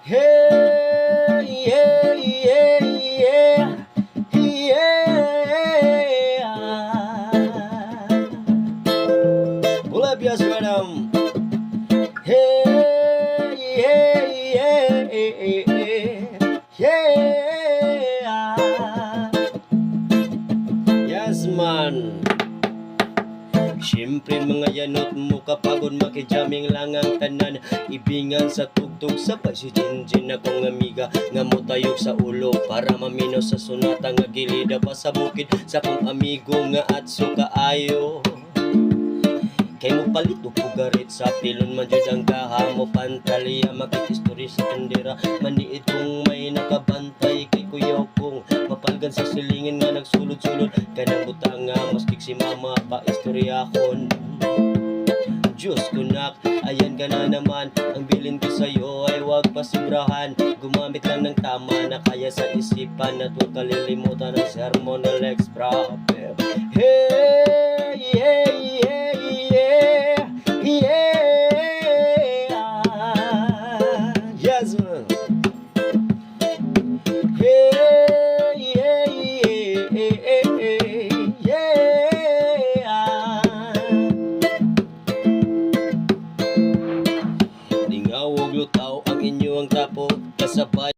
Hey, yeah, yeah, yeah, yeah. Pull up your rhythm. Hey, yeah, yeah, yeah. Yes, man. Siyempre mga yanot mo kapagod makijaming lang ang tanan. Ibingan sa tugtog sa pagsijinjin akong amiga nga motayog sa ulo para mamino sa sunata nga gilida pa sa bukid sa kong amigo nga atso kaayo. Kay mo palit o pugarit sa pilon man jud ang kahamo pantalya makikistorya sa tendera mani itong may nakabantay kay kuyaw kong mapalgan sa silingin nga nagsulod-sulod kanang butang nga maskik si mama pa istoryahon. Diyos ko nak, ayan ka na naman. Ang bilin ko sa'yo ay wag pasibrahan. Gumamit lang ng tama na kaya sa isipan at huwag kalilimutan ng sermon ng Lex Prophet. Hey, yeah, yeah, yeah, yeah. Yes, man. Hey, yeah, yeah, yeah. Lingawog lutaw ang inyong tapo kasabay